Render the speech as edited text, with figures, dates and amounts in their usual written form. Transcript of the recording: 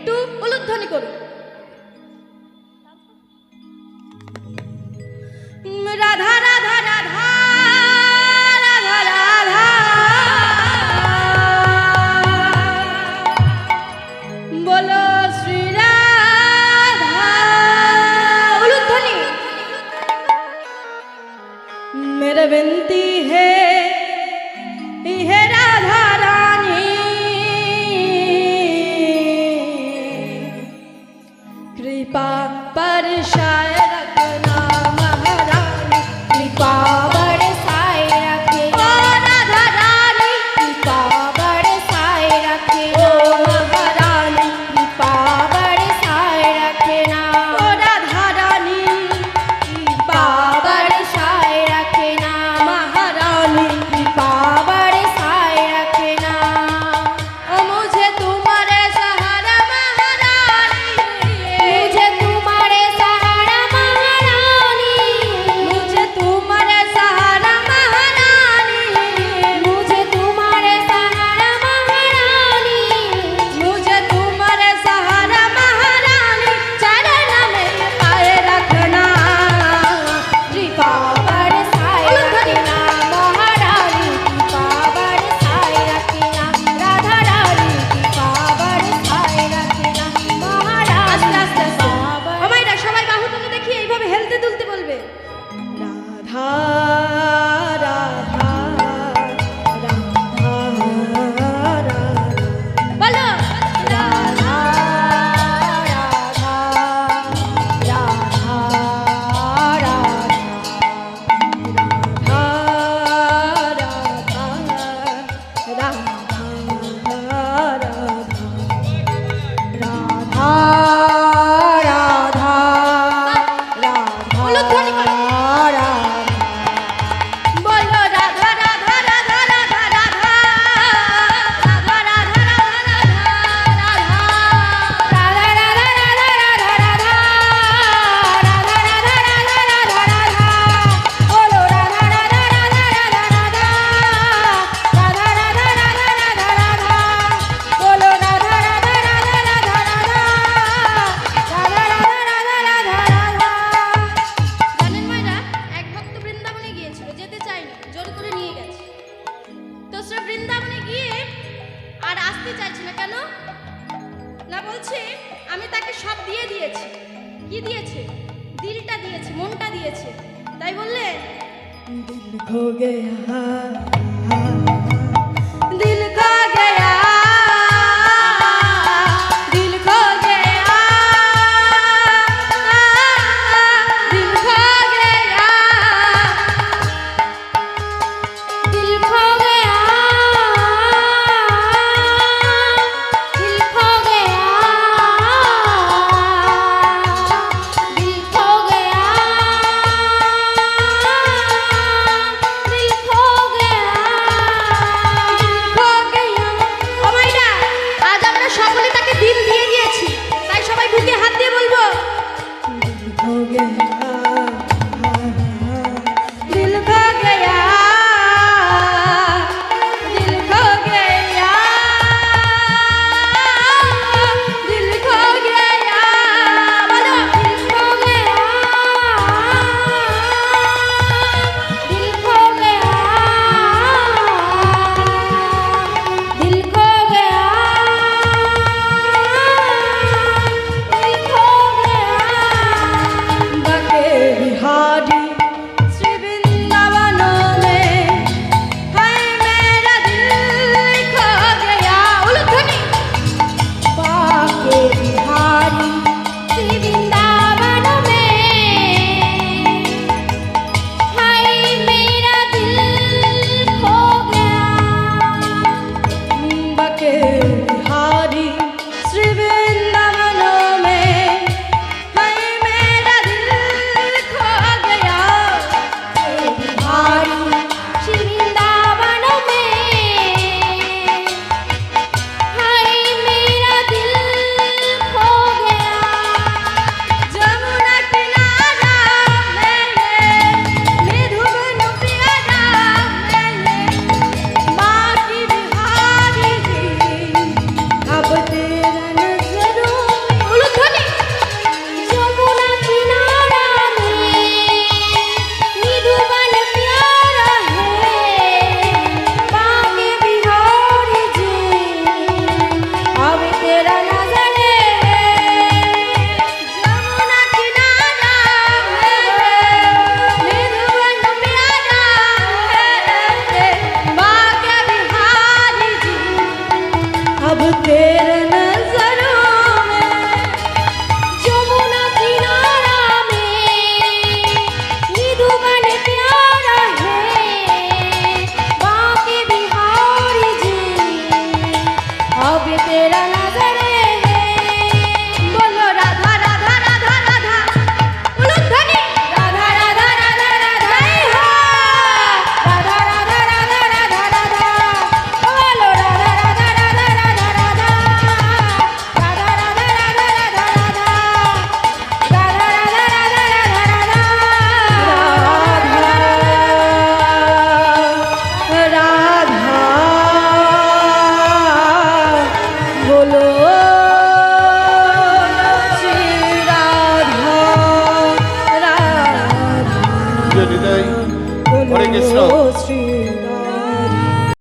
একটু উলুধ্বনি করুন। রাধা রাধা রাধা রাধা রাধা বলো শ্রী রাধা। উলুধ্বনি। मेरा विनती है राधा रानी, कृपा बरसाए रखना महारानी, कृपा बरसाए रखे ओ राधा रानी, कृपा बरसाए रखे ओ महारानी, कृपा बरसाए रखना ओ राधा रानी, कृपा बरसाए रखना महारानी, कृपा बरसाए रखना। ओ मुझे तुम्हारे सहारा महारानी, मुझे तुम्हारे सहारा महारानी, मुझे तुम्हारे सहारा महारानी, मुझे तुम्हारे सहारा महारानी, मुझे तुम्हारे सहारा महारानी, चरण में पाए रखना, कृपा बरसाए रखना महारानी, कृपा बरसाए रखना राधा रानी, कृपा बरसाए रखना महारानी। আস্তে আস্তে আমায়রা সবাই বাহু তুলে দেখি, এইভাবে হেলতে দুলতে বলবে রাধা রাধা রাধা রাধা। বলো রাধা রাধা রাধা রাধা জানেন মায়েরা, এক ভক্ত বৃন্দাবনে গিয়েছিল, যেতে চায়নি, জোর করে নিয়ে গেছে। তো সে বৃন্দাবনে গিয়ে আর আসতে চাইছে না। কেন না? বলছে আমি তাকে সব দিয়ে দিয়েছি। কি দিয়েছে? দিলটা দিয়েছে, মনটা দিয়েছে। তাই বললে দিল খো গয়া, দিল খো গয়া, দিল খো গয়া, দিল খো গয়া, दिल खो गया, दिल खो गया, दिल खो गया, दिल खो गया। হৃদয়। হরে কৃষ্ণ। শ্রী